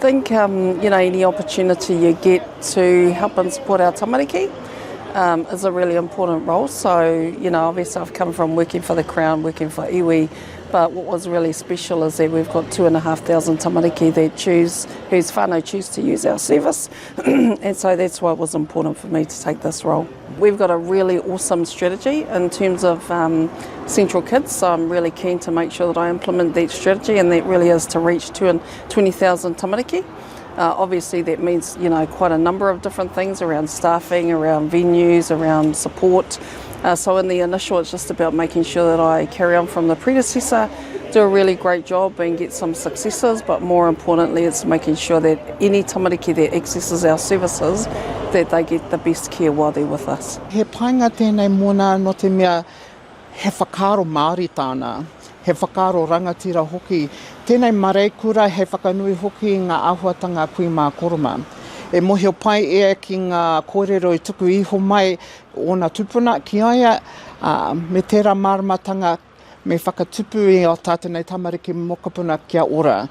think, any opportunity you get to help and support our tamariki is a really important role. So, obviously I've come from working for the Crown, working for iwi, but what was really special is that we've got 2,500 tamariki whose whānau choose to use our service, and so that's why it was important for me to take this role. We've got a really awesome strategy in terms of Central Kids, so I'm really keen to make sure that I implement that strategy, and that really is to reach 20,000 tamariki. Obviously that means, quite a number of different things around staffing, around venues, around support. So in the initial, it's just about making sure that I carry on from the predecessor, do a really great job and get some successes, but more importantly, it's making sure that any tamariki that accesses our services, that they get the best care while they're with us. He painga tēnei mona no te mea he whakaro Māori tāna, he whakaro rangatira hoki. Tēnei mareikura he whakanui hoki i ngā āhuatanga kui mā koroma. E mohio pai ea ki ngā kōrero I tuku iho mai o nā tupuna ki aia me tērā māramatanga me whakatupu I o tātenei tamariki mokopuna kia ora.